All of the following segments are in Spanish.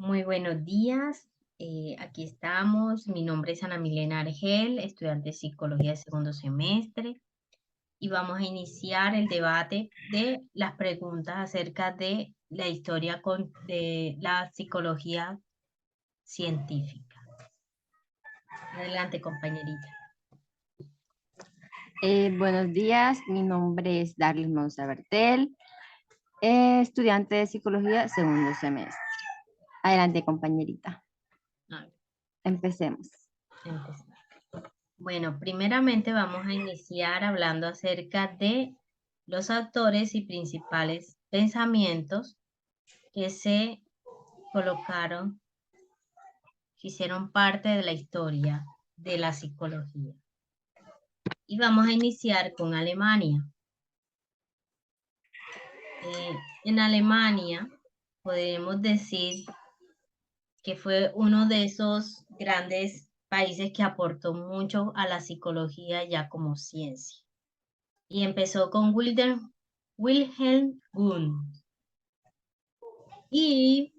Muy buenos días. Aquí estamos. Mi nombre es Ana Milena Argel, estudiante de Psicología de segundo semestre, y vamos a iniciar el debate de las preguntas acerca de la historia de la psicología científica. Adelante, compañerita. Buenos días, mi nombre es Darlis Monza Bertel, estudiante de psicología segundo semestre. Adelante, compañerita. A ver, Empecemos. empezamos. Bueno, primeramente vamos a iniciar hablando acerca de los autores y principales pensamientos que se colocaron, que hicieron parte de la historia de la psicología. Y vamos a iniciar con Alemania. En Alemania podemos decir que fue uno de esos grandes países que aportó mucho a la psicología ya como ciencia. Y empezó con Wilhelm Wundt. Y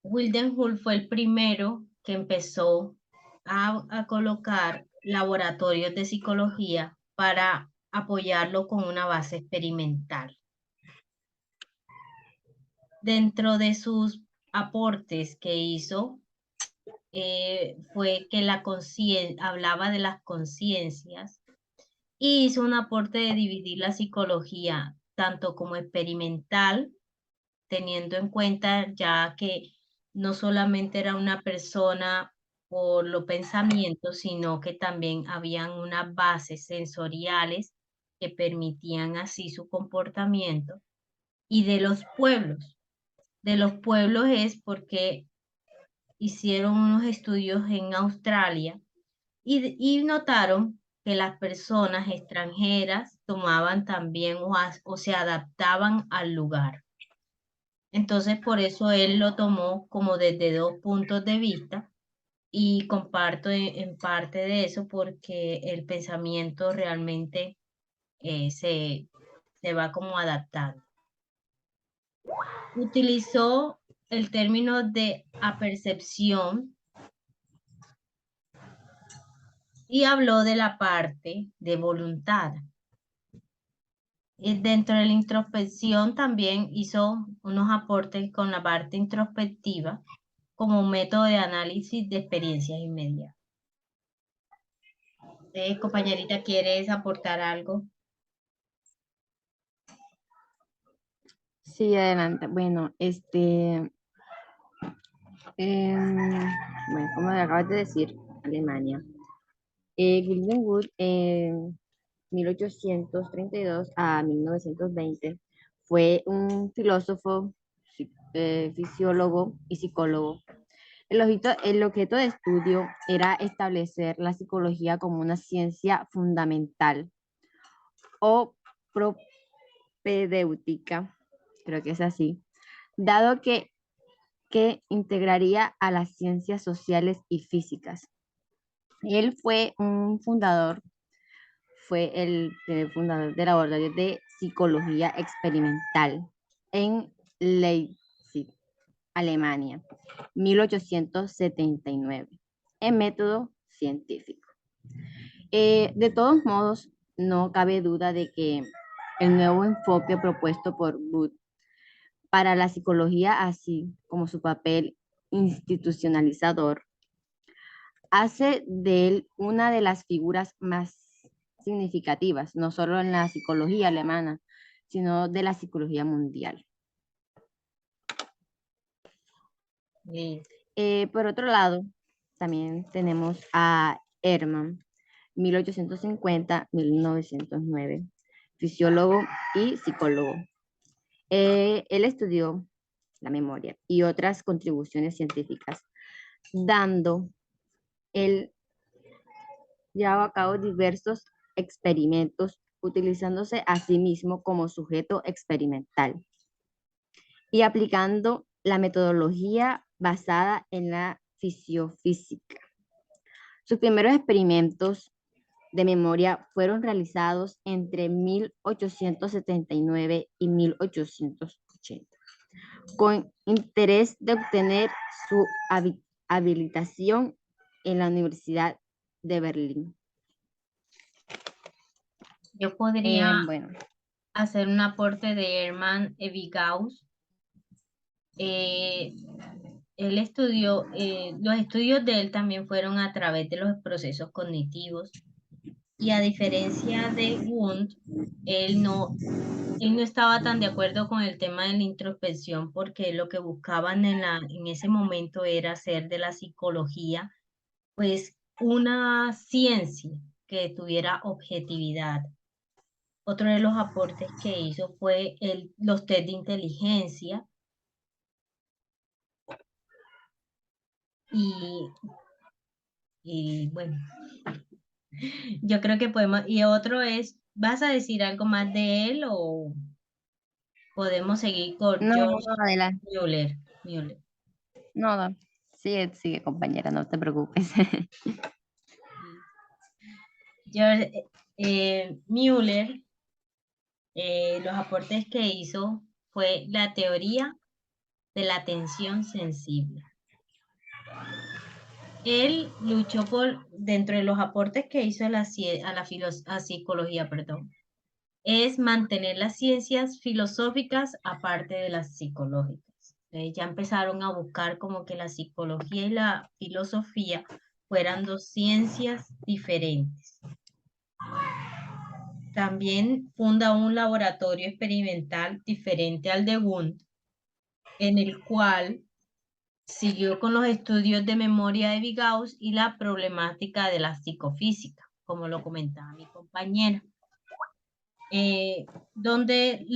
Wilhelm Wundt fue el primero que empezó a colocar laboratorios de psicología para apoyarlo con una base experimental. Dentro de sus aportes que hizo, fue que hablaba de las conciencias y hizo un aporte de dividir la psicología tanto como experimental, teniendo en cuenta ya que no solamente era una persona por los pensamientos, sino que también habían unas bases sensoriales que permitían así su comportamiento. Y de los pueblos. De los pueblos es porque hicieron unos estudios en Australia y notaron que las personas extranjeras tomaban también o se adaptaban al lugar. Entonces, por eso él lo tomó como desde dos puntos de vista y comparto en parte de eso porque el pensamiento realmente se va como adaptando. Utilizó el término de apercepción y habló de la parte de voluntad. Y dentro de la introspección también hizo unos aportes con la parte introspectiva como un método de análisis de experiencias inmediatas. Compañerita, ¿quieres aportar algo? Sí, adelante. Bueno, como acabas de decir, Alemania. Wilhelm Wundt, en 1832 a 1920, fue un filósofo, fisiólogo y psicólogo. El objeto de estudio era establecer la psicología como una ciencia fundamental o propedéutica, creo que es así, dado que integraría a las ciencias sociales y físicas. Él fue el fundador del laboratorio de psicología experimental en Leipzig, Alemania, 1879, en método científico. De todos modos, no cabe duda de que el nuevo enfoque propuesto por Booth para la psicología, así como su papel institucionalizador, hace de él una de las figuras más significativas, no solo en la psicología alemana, sino de la psicología mundial. Sí. Por otro lado, también tenemos a Hermann, 1850-1909, fisiólogo y psicólogo. Él estudió la memoria y otras contribuciones científicas, él llevaba a cabo diversos experimentos, utilizándose a sí mismo como sujeto experimental y aplicando la metodología basada en la fisiofísica. Sus primeros experimentos de memoria fueron realizados entre 1879 y 1880. con interés de obtener su habilitación en la Universidad de Berlín. Yo podría Bueno, hacer un aporte de Hermann Ebbinghaus. Eh, Él estudió, los estudios de él también fueron a través de los procesos cognitivos y a diferencia de Wundt, él no estaba tan de acuerdo con el tema de la introspección porque lo que buscaban en ese momento era hacer de la psicología pues una ciencia que tuviera objetividad. Otro de los aportes que hizo fue los test de inteligencia y, y bueno, yo creo que podemos, y otro es, ¿vas a decir algo más de él o podemos seguir con no, George adelante. Mueller? Mueller. No, no. Sigue, sigue, compañera, no te preocupes. George Mueller, los aportes que hizo fue la teoría de la atención sensible. Él luchó dentro de los aportes que hizo a psicología, perdón, es mantener las ciencias filosóficas aparte de las psicológicas. Ya empezaron a buscar como que la psicología y la filosofía fueran dos ciencias diferentes. También funda un laboratorio experimental diferente al de Wundt, en el cual siguió con los estudios de memoria de Gauss y la problemática de la psicofísica, como lo comentaba mi compañera. Donde,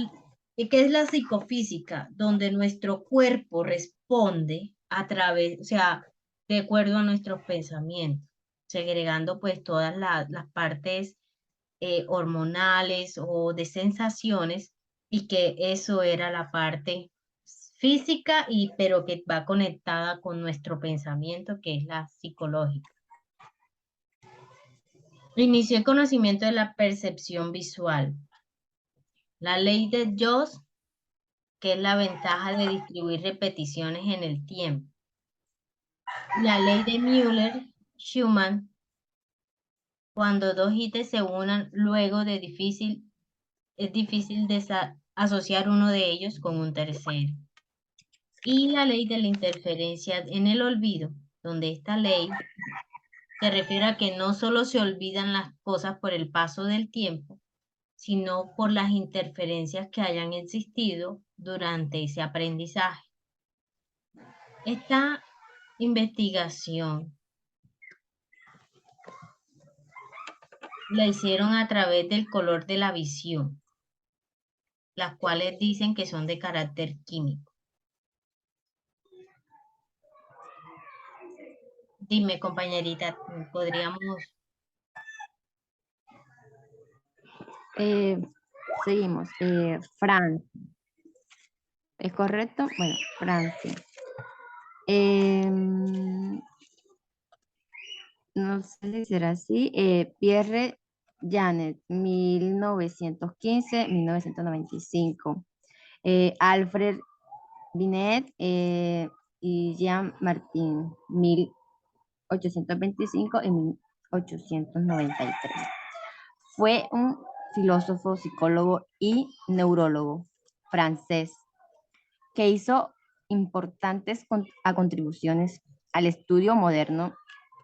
¿qué es la psicofísica? Donde nuestro cuerpo responde a través, o sea, de acuerdo a nuestros pensamientos, segregando pues todas las partes hormonales o de sensaciones y que eso era la parte física y pero que va conectada con nuestro pensamiento, que es la psicológica. Inició el conocimiento de la percepción visual. La ley de Joss, que es la ventaja de distribuir repeticiones en el tiempo. La ley de Müller-Schumann, cuando dos ítems se unan luego de es difícil asociar uno de ellos con un tercero. Y la ley de la interferencia en el olvido, donde esta ley se refiere a que no solo se olvidan las cosas por el paso del tiempo, sino por las interferencias que hayan existido durante ese aprendizaje. Esta investigación la hicieron a través del color de la visión, las cuales dicen que son de carácter químico. Dime, compañerita, podríamos... Seguimos. Francia. ¿Es correcto? Bueno, Francia. No sé si será así. Pierre Janet, 1915-1995. Alfred Binet y Jean Martin, 1825 y 1893. Fue un filósofo, psicólogo y neurólogo francés que hizo importantes contribuciones al estudio moderno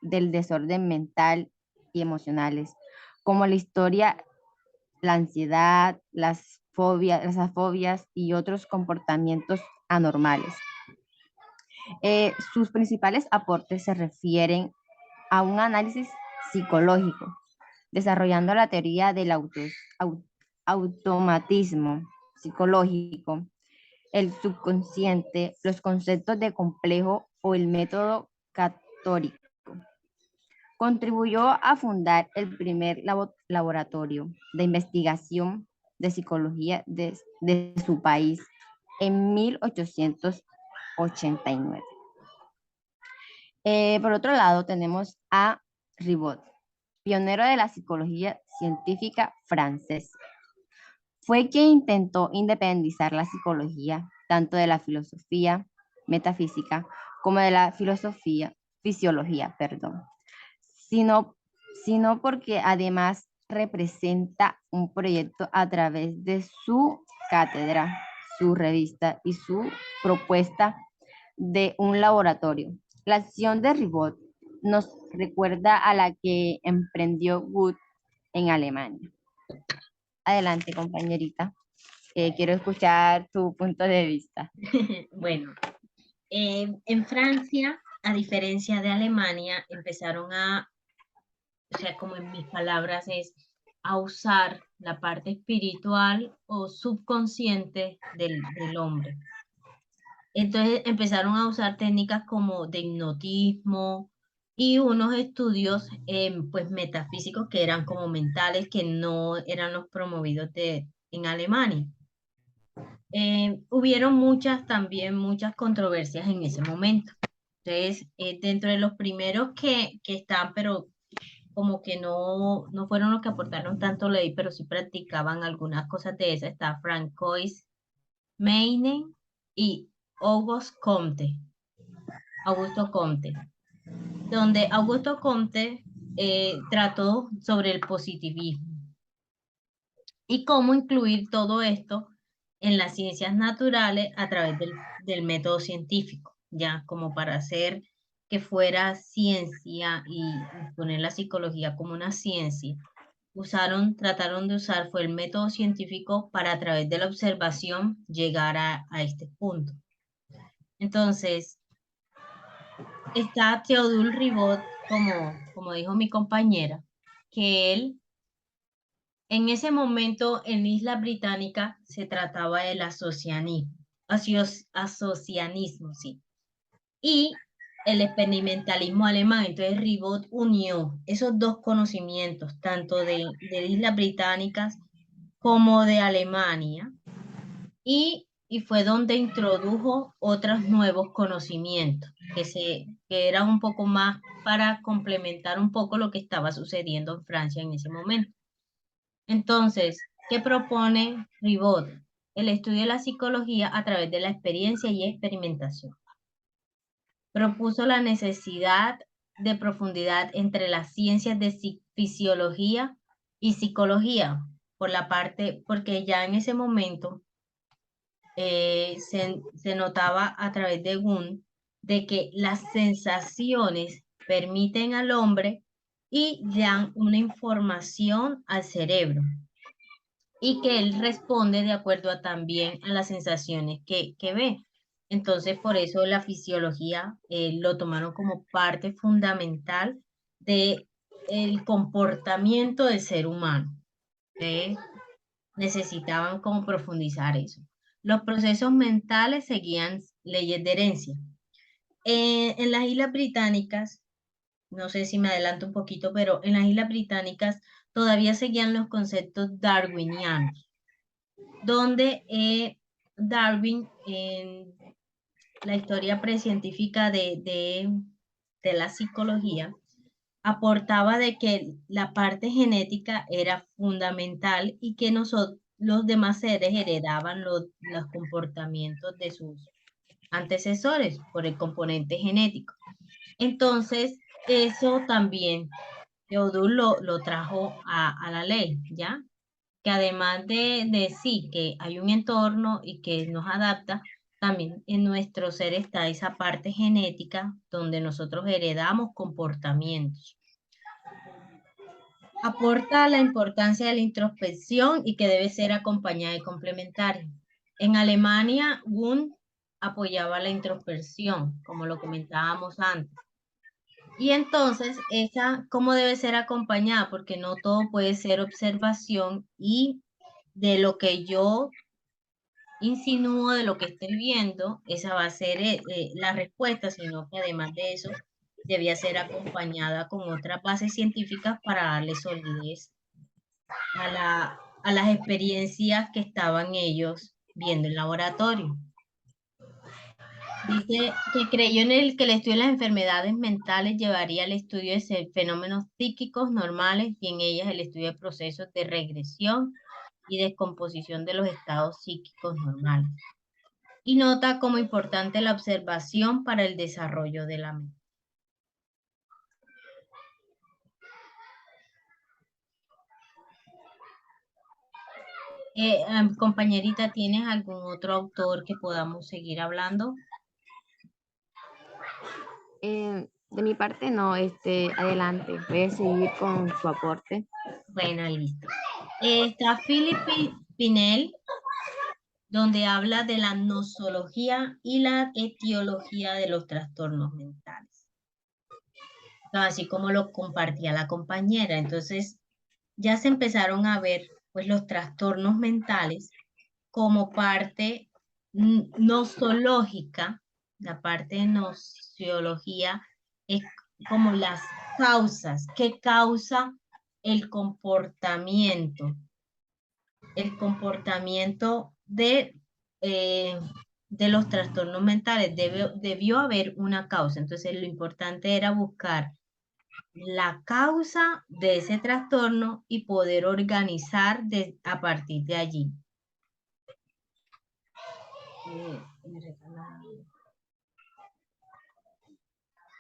del desorden mental y emocionales, como la historia, la ansiedad, las fobias y otros comportamientos anormales. Sus principales aportes se refieren a un análisis psicológico, desarrollando la teoría del automatismo psicológico, el subconsciente, los conceptos de complejo o el método catórico. Contribuyó a fundar el primer laboratorio de investigación de psicología de su país en 1889. Por otro lado, tenemos a Ribot, pionero de la psicología científica francesa. Fue quien intentó independizar la psicología tanto de la filosofía metafísica como de la fisiología, perdón, sino, sino porque además representa un proyecto a través de su cátedra, su revista y su propuesta de un laboratorio. La acción de Ribot nos recuerda a la que emprendió Wood en Alemania. Adelante, compañerita. Quiero escuchar tu punto de vista. Bueno, en Francia, a diferencia de Alemania, empezaron o sea, como en mis palabras es, a usar la parte espiritual o subconsciente del hombre. Entonces empezaron a usar técnicas como de hipnotismo y unos estudios pues metafísicos que eran como mentales, que no eran los promovidos en Alemania. Hubieron también muchas controversias en ese momento. Entonces, dentro de los primeros que están, pero como que no fueron los que aportaron tanto ley, pero sí practicaban algunas cosas de esas, está Francois Meine y Augusto Comte, donde Augusto Comte trató sobre el positivismo y cómo incluir todo esto en las ciencias naturales a través del método científico, ya como para hacer que fuera ciencia y poner la psicología como una ciencia. Trataron de usar fue el método científico para a través de la observación llegar a este punto. Entonces, está Theodule Ribot, como dijo mi compañera, que él en ese momento en Isla Británica se trataba del asocianismo, sí, y el experimentalismo alemán. Entonces Ribot unió esos dos conocimientos, tanto de Islas Británicas como de Alemania, y fue donde introdujo otros nuevos conocimientos, que eran un poco más para complementar un poco lo que estaba sucediendo en Francia en ese momento. Entonces, ¿qué propone Ribot? El estudio de la psicología a través de la experiencia y experimentación. Propuso la necesidad de profundidad entre las ciencias de fisiología y psicología, porque ya en ese momento se notaba a través de Gunn de que las sensaciones permiten al hombre y dan una información al cerebro y que él responde de acuerdo también a las sensaciones que ve. Entonces, por eso la fisiología lo tomaron como parte fundamental de el comportamiento del ser humano. Necesitaban como profundizar eso. Los procesos mentales seguían leyes de herencia. En las Islas Británicas, no sé si me adelanto un poquito, pero en las Islas Británicas todavía seguían los conceptos darwinianos, donde Darwin, en la historia precientífica de la psicología, aportaba de que la parte genética era fundamental y que nosotros, los demás seres, heredaban los comportamientos de sus antecesores por el componente genético. Entonces, eso también Teodul lo trajo a la ley, ¿ya? Que además de sí, que hay un entorno y que nos adapta, también en nuestro ser está esa parte genética donde nosotros heredamos comportamientos. Aporta la importancia de la introspección y que debe ser acompañada y complementaria. En Alemania, Wundt apoyaba la introspección, como lo comentábamos antes. Y entonces, ¿cómo debe ser acompañada? Porque no todo puede ser observación y de lo que yo insinúo, de lo que estoy viendo, esa va a ser la respuesta, sino que además de eso, debía ser acompañada con otras bases científicas para darle solidez a las experiencias que estaban ellos viendo en laboratorio. Dice que creyó que el estudio de las enfermedades mentales llevaría al estudio de fenómenos psíquicos normales y en ellas el estudio de procesos de regresión y descomposición de los estados psíquicos normales. y nota como importante la observación para el desarrollo de la mente. Compañerita, ¿tienes algún otro autor que podamos seguir hablando? De mi parte, no, adelante, voy a seguir con su aporte. Bueno, listo. Está Philippe Pinel, donde habla de la nosología y la etiología de los trastornos mentales. Así como lo compartía la compañera. Entonces, ya se empezaron a ver pues los trastornos mentales como parte nosológica. La parte de nociología es como las causas, qué causa el comportamiento eh, de los trastornos mentales. Debió haber una causa. Entonces, lo importante era buscar la causa de ese trastorno y poder organizar a partir de allí.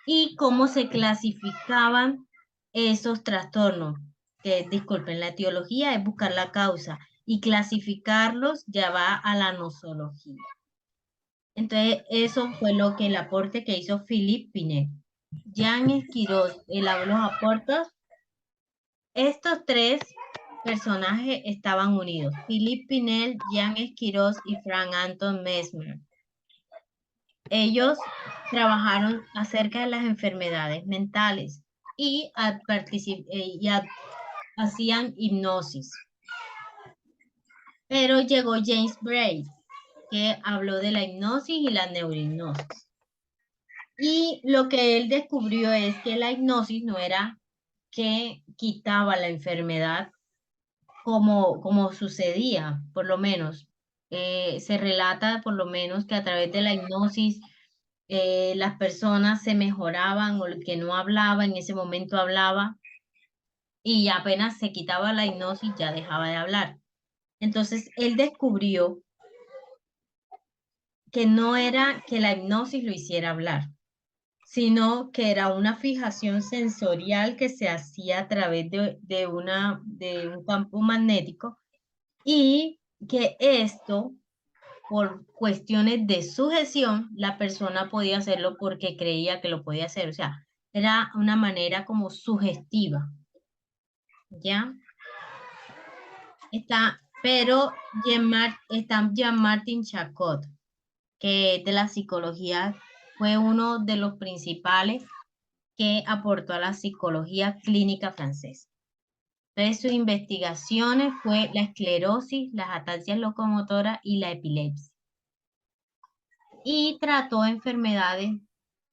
Y cómo se clasificaban esos trastornos. Que, disculpen, la etiología es buscar la causa y clasificarlos ya va a la nosología. Entonces, eso fue lo que el aporte que hizo Philippe Pinel. Jean Esquiroz elaboró los aportes. Estos tres personajes estaban unidos: Philippe Pinel, Jean Esquiroz y Frank Anton Mesmer. Ellos trabajaron acerca de las enfermedades mentales y hacían hipnosis. Pero llegó James Braid, que habló de la hipnosis y la neurohipnosis. Y lo que él descubrió es que la hipnosis no era que quitaba la enfermedad como sucedía, por lo menos. Se relata por lo menos que a través de la hipnosis las personas se mejoraban, o el que no hablaba en ese momento hablaba, y apenas se quitaba la hipnosis ya dejaba de hablar. Entonces él descubrió que no era que la hipnosis lo hiciera hablar, sino que era una fijación sensorial que se hacía a través de un campo magnético, y que esto, por cuestiones de sujeción, la persona podía hacerlo porque creía que lo podía hacer. O sea, era una manera como sugestiva. ¿Ya? Pero está Jean-Martin Charcot, que de la psicología fue uno de los principales que aportó a la psicología clínica francesa. Entonces, sus investigaciones fue la esclerosis, las ataxias locomotoras y la epilepsia. Y trató enfermedades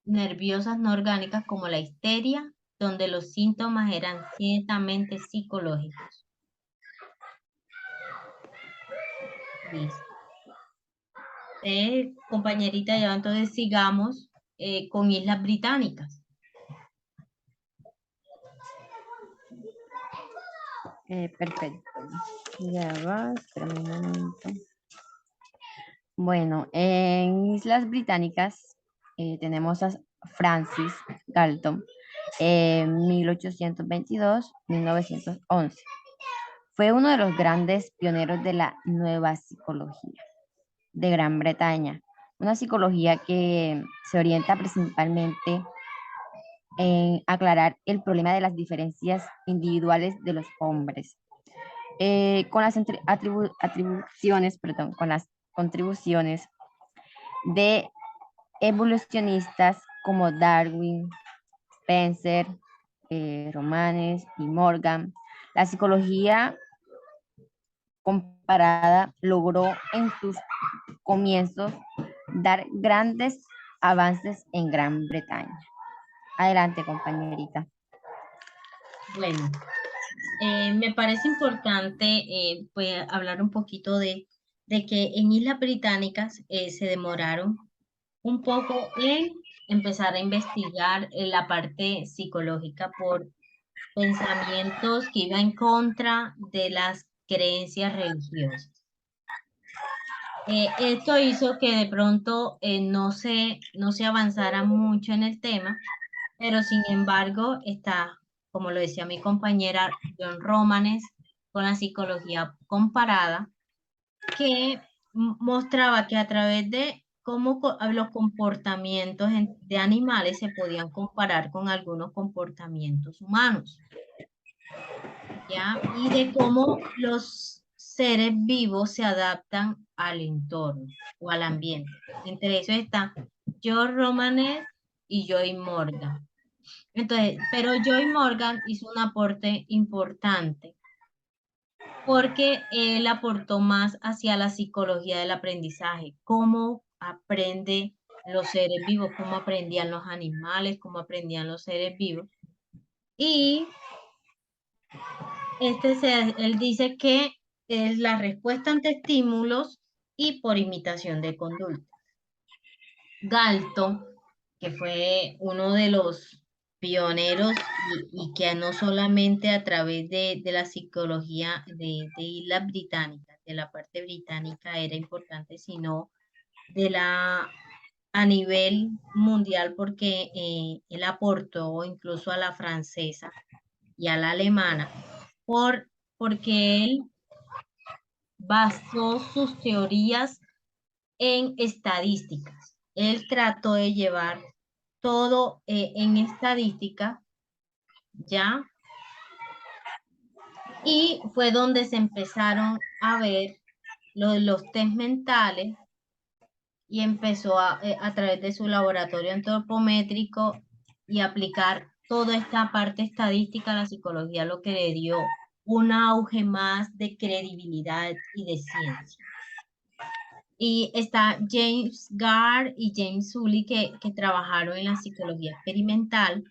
nerviosas no orgánicas como la histeria, donde los síntomas eran ciertamente psicológicos. Listo. Compañerita, ya entonces sigamos con Islas Británicas. Perfecto. Ya va, espera un momento. Bueno, en Islas Británicas tenemos a Francis Galton, 1822-1911. Fue uno de los grandes pioneros de la nueva psicología de Gran Bretaña, una psicología que se orienta principalmente en aclarar el problema de las diferencias individuales de los hombres, con las con las contribuciones de evolucionistas como Darwin, Spencer, Romanes y Morgan. La psicología comparada logró en sus comienzos dar grandes avances en Gran Bretaña. Adelante, compañerita. Bueno, me parece importante pues, hablar un poquito de que en Islas Británicas se demoraron un poco en empezar a investigar la parte psicológica por pensamientos que iban en contra de las creencias religiosas. Esto hizo que de pronto no se avanzara mucho en el tema, pero sin embargo está, como lo decía mi compañera John Romanes, con la psicología comparada, que mostraba que a través de cómo los comportamientos de animales se podían comparar con algunos comportamientos humanos, ¿ya? Y de cómo los seres vivos se adaptan al entorno o al ambiente. Entre eso está George Romanes y Joy Morgan. Entonces, pero Joy Morgan hizo un aporte importante porque él aportó más hacia la psicología del aprendizaje, cómo aprende los seres vivos, cómo aprendían los animales, cómo aprendían los seres vivos. Y él dice que es la respuesta ante estímulos y por imitación de conducta. Galton, que fue uno de los pioneros y que no solamente a través de la psicología de Islas Británicas, de la parte británica era importante, sino de a nivel mundial, porque él aportó incluso a la francesa y a la alemana, porque él basó sus teorías en estadísticas. Él trató de llevar todo en estadística, ¿ya? Y fue donde se empezaron a ver los test mentales y empezó a través de su laboratorio antropométrico y aplicar toda esta parte estadística a la psicología, lo que le dio un auge más de credibilidad y de ciencia. Y está James Gard y James Sully que trabajaron en la psicología experimental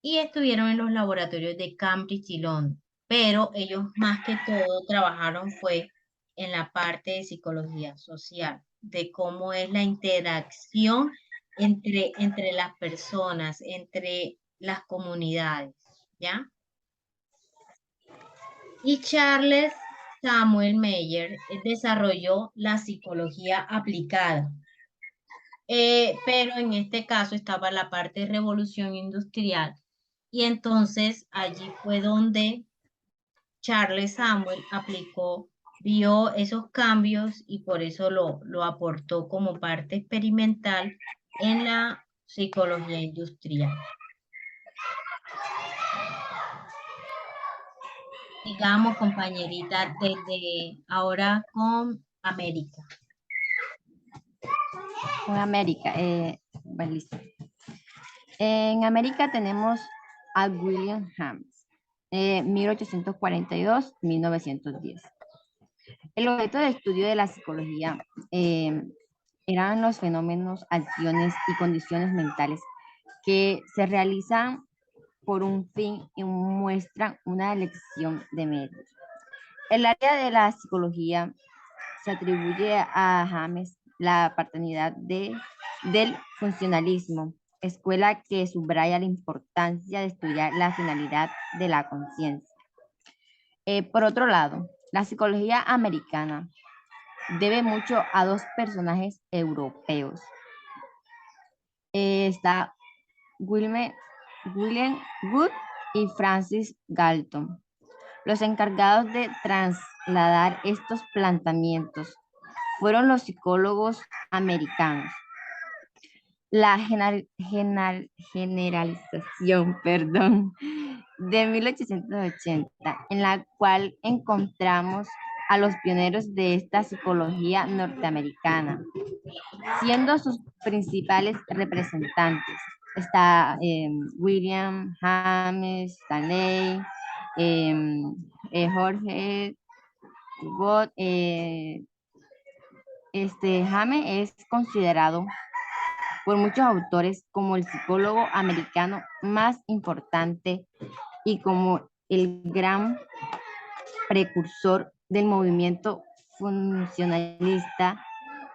y estuvieron en los laboratorios de Cambridge y Londres, pero ellos más que todo trabajaron fue en la parte de psicología social, de cómo es la interacción entre las personas, entre las comunidades, ¿ya? Y Charles Samuel Meyer desarrolló la psicología aplicada. Pero en este caso estaba la parte de revolución industrial y entonces allí fue donde Charles Samuel vio esos cambios y por eso lo aportó como parte experimental en la psicología industrial. Digamos, compañerita, desde ahora con América. Con América, bueno, listo. En América tenemos a William James, 1842-1910. El objeto de estudio de la psicología eran los fenómenos, acciones y condiciones mentales que se realizan por un fin y muestran una elección de medios. El área de la psicología se atribuye a James la paternidad del funcionalismo, escuela que subraya la importancia de estudiar la finalidad de la conciencia. Por otro lado, la psicología americana debe mucho a dos personajes europeos. Está William Wood y Francis Galton, los encargados de trasladar estos planteamientos fueron los psicólogos americanos. La generalización, de 1880, en la cual encontramos a los pioneros de esta psicología norteamericana, siendo sus principales representantes. Está William James, Stanley, Jorge Watt. James es considerado por muchos autores como el psicólogo americano más importante y como el gran precursor del movimiento funcionalista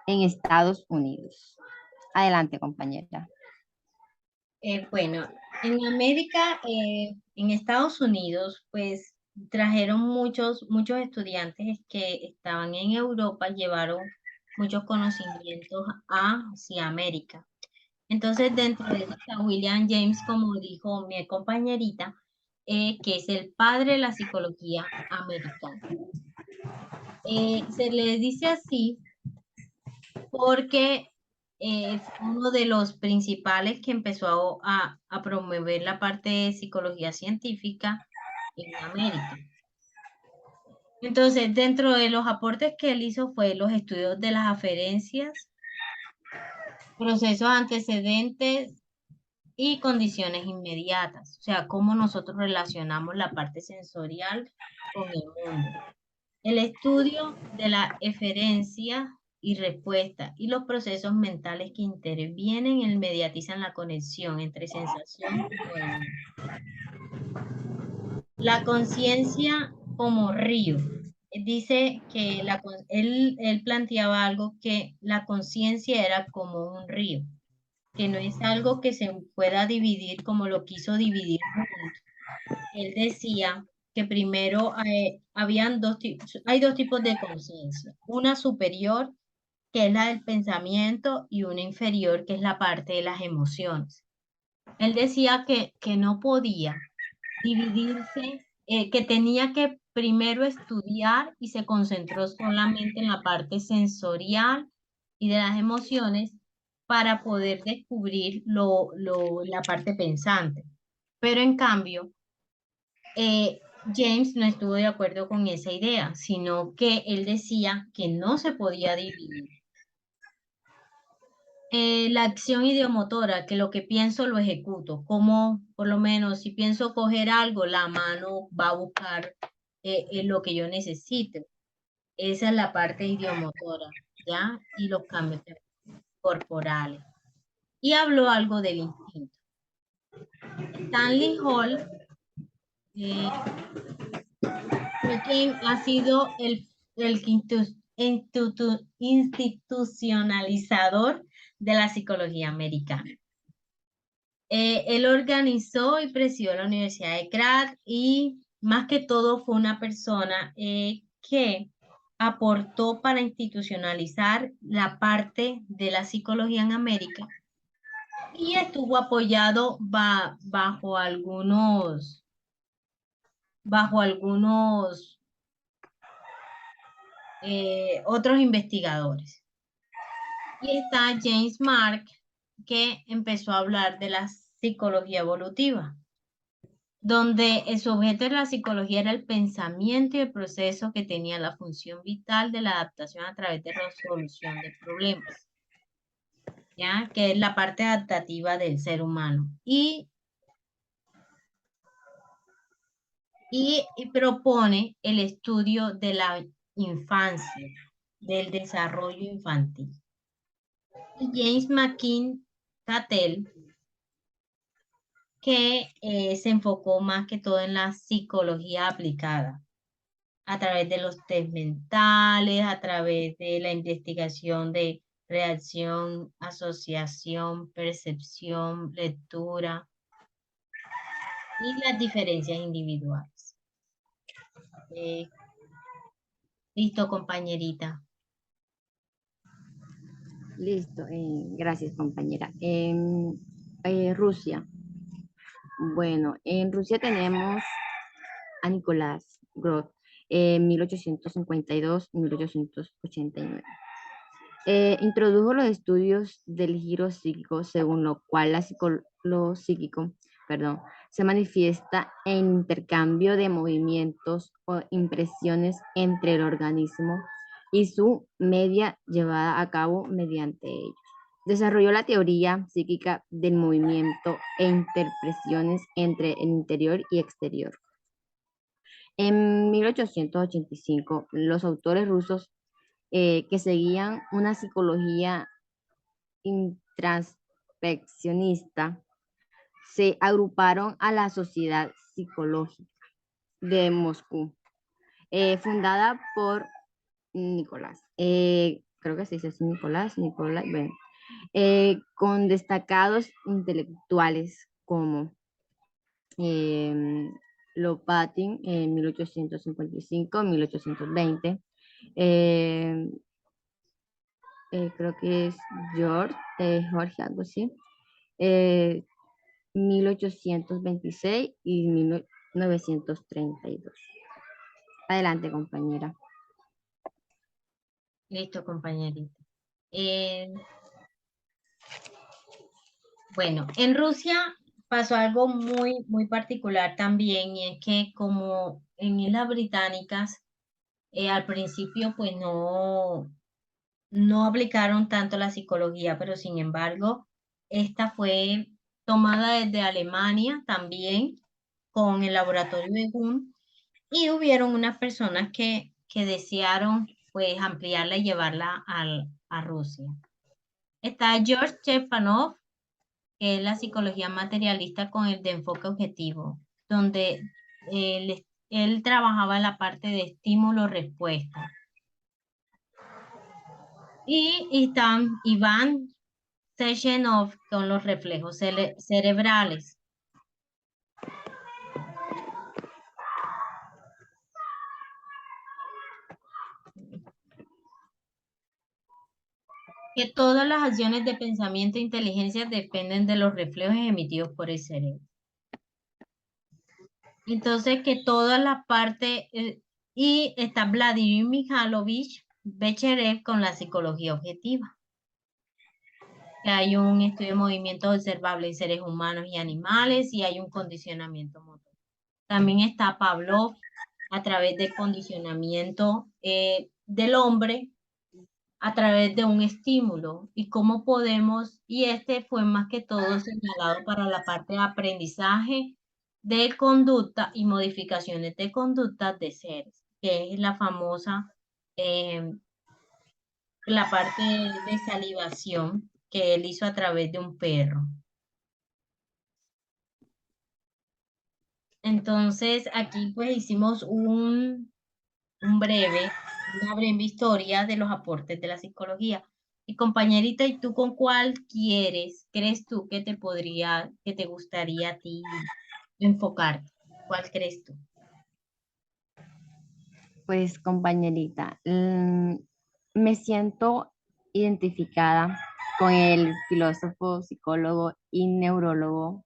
en Estados Unidos. Adelante, compañera. Bueno, en América, en Estados Unidos, pues trajeron muchos estudiantes que estaban en Europa, llevaron muchos conocimientos hacia América. Entonces, dentro de eso está William James, como dijo mi compañerita, que es el padre de la psicología americana. Se le dice así porque fue uno de los principales que empezó a promover la parte de psicología científica en América. Entonces, dentro de los aportes que él hizo fue los estudios de las aferencias, procesos antecedentes y condiciones inmediatas, o sea, cómo nosotros relacionamos la parte sensorial con el mundo. El estudio de la eferencia y respuesta y los procesos mentales que intervienen y mediatizan la conexión entre sensación y movimiento. La conciencia como río. Dice que él planteaba algo que la conciencia era como un río, que no es algo que se pueda dividir como lo quiso dividir Wundt. Él decía que primero hay dos tipos de conciencia, una superior, que es la del pensamiento, y una inferior, que es la parte de las emociones. Él decía que no podía dividirse, que tenía que primero estudiar y se concentró solamente en la parte sensorial y de las emociones para poder descubrir la parte pensante. Pero en cambio, James no estuvo de acuerdo con esa idea, sino que él decía que no se podía dividir. La acción ideomotora, que lo que pienso lo ejecuto, como por lo menos si pienso coger algo, la mano va a buscar lo que yo necesite. Esa es la parte ideomotora, ¿ya? Y los cambios corporales. Y habló algo del instinto. Stanley Hall fue quien ha sido el institucionalizador de la psicología americana. Él organizó y presidió la Universidad de Graz y más que todo fue una persona que aportó para institucionalizar la parte de la psicología en América y estuvo apoyado bajo algunos otros investigadores. Y está James Mark, que empezó a hablar de la psicología evolutiva, donde su objeto de la psicología era el pensamiento y el proceso que tenía la función vital de la adaptación a través de resolución de problemas, ¿ya? Que es la parte adaptativa del ser humano. Y propone el estudio de la infancia, del desarrollo infantil. Y James McKean Cattell, que se enfocó más que todo en la psicología aplicada, a través de los test mentales, a través de la investigación de reacción, asociación, percepción, lectura y las diferencias individuales. Listo, compañerita. Listo, gracias compañera. Rusia. Bueno, en Rusia tenemos a Nicolás Groth, 1852-1889. Introdujo los estudios del giro psíquico, según lo cual lo psíquico, perdón, se manifiesta en intercambio de movimientos o impresiones entre el organismo y su media llevada a cabo mediante ellos. Desarrolló la teoría psíquica del movimiento e interpresiones entre el interior y exterior. En 1885, los autores rusos que seguían una psicología introspeccionista se agruparon a la Sociedad Psicológica de Moscú, fundada por Nicolás. Creo que se dice así, Nicolás, bueno, con destacados intelectuales como Lopatin en 1855-1820, creo que es Jorge, algo así, 1826 y 1932. Adelante, compañera. Listo, compañerita. Bueno, en Rusia pasó algo muy particular también, y es que como en Islas Británicas, al principio pues no aplicaron tanto la psicología, pero sin embargo, esta fue tomada desde Alemania también con el laboratorio de Gunn, y hubieron unas personas que desearon pues ampliarla y llevarla a Rusia. Está George Stepanov, que es la psicología materialista con el de enfoque objetivo, donde él trabajaba en la parte de estímulo-respuesta. Y están Iván Sechenov con los reflejos cerebrales. Que todas las acciones de pensamiento e inteligencia dependen de los reflejos emitidos por el cerebro. Entonces, que toda la parte, y está Vladimir Mikhailovich Becherev con la psicología objetiva. Que hay un estudio de movimientos observables en seres humanos y animales, y hay un condicionamiento motor. También está Pavlov a través del condicionamiento del hombre a través de un estímulo, y cómo podemos, y este fue más que todo señalado para la parte de aprendizaje de conducta y modificaciones de conducta de seres, que es la famosa, eh, la parte de salivación que él hizo a través de un perro. Entonces, aquí pues hicimos una breve historia de los aportes de la psicología. Y compañerita, ¿y tú con cuál crees tú que que te gustaría a ti enfocarte? ¿Cuál crees tú? Pues, compañerita, me siento identificada con el filósofo, psicólogo y neurólogo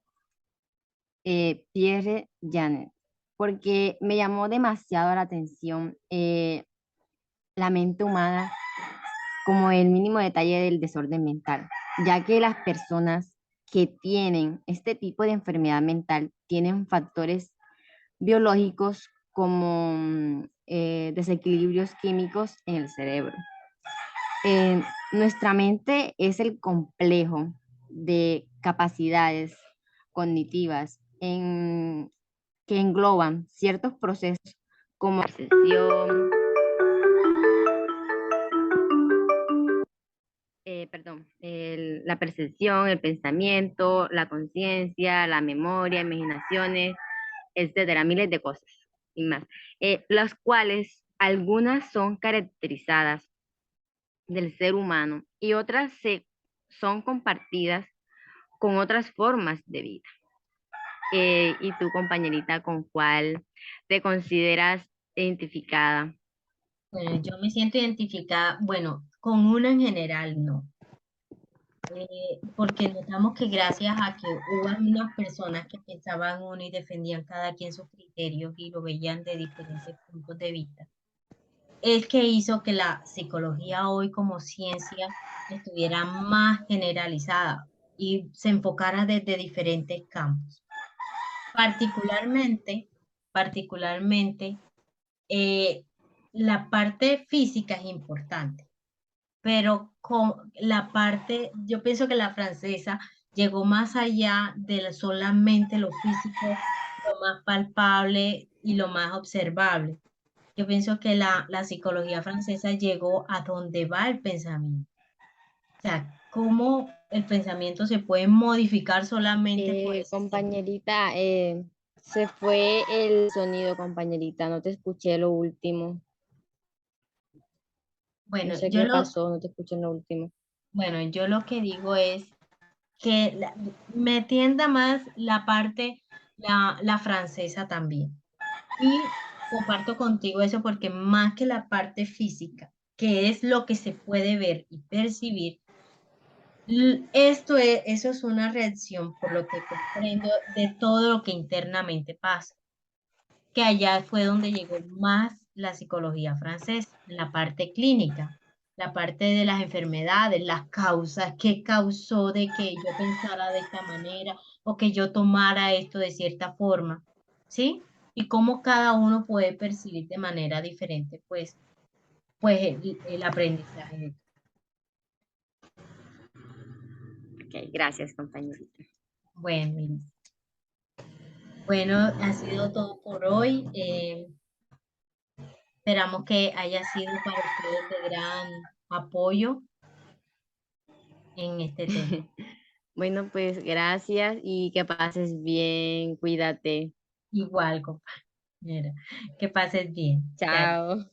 Pierre Janet, porque me llamó demasiado la atención la mente humana como el mínimo detalle del desorden mental, ya que las personas que tienen este tipo de enfermedad mental tienen factores biológicos como desequilibrios químicos en el cerebro. Nuestra mente es el complejo de capacidades cognitivas que engloban ciertos procesos como percepción, la percepción, el pensamiento, la conciencia, la memoria, imaginaciones, etcétera, miles de cosas y más, las cuales algunas son caracterizadas del ser humano y otras son compartidas con otras formas de vida. ¿Y tú, compañerita, con cuál te consideras identificada? Bueno, yo me siento identificada, bueno, con una en general no. Porque notamos que gracias a que hubo unas personas que pensaban uno y defendían cada quien sus criterios y lo veían de diferentes puntos de vista, es que hizo que la psicología hoy como ciencia estuviera más generalizada y se enfocara desde diferentes campos. Particularmente, eh, la parte física es importante, pero con la parte, yo pienso que la francesa llegó más allá de solamente lo físico, lo más palpable y lo más observable. Yo pienso que la psicología francesa llegó a donde va el pensamiento. O sea, cómo el pensamiento se puede modificar solamente por ese simple. Compañerita, se fue el sonido, compañerita, no te escuché lo último. No Bueno, sé qué pasó, no te escuché en lo último. yo lo que digo es que me tienda más la parte, la francesa también. Y comparto contigo eso porque más que la parte física, que es lo que se puede ver y percibir, eso es una reacción, por lo que comprendo, de todo lo que internamente pasa, que allá fue donde llegó más la psicología francesa, en la parte clínica, la parte de las enfermedades, las causas, qué causó de que yo pensara de esta manera o que yo tomara esto de cierta forma, ¿sí? Y cómo cada uno puede percibir de manera diferente, pues el aprendizaje. Ok, gracias, compañerita. Bueno, bueno, ha sido todo por hoy. Esperamos que haya sido para ustedes de gran apoyo en este tema. Bueno, pues gracias y que pases bien, cuídate. Igual, compañera. Que pases bien. Chao. Chao.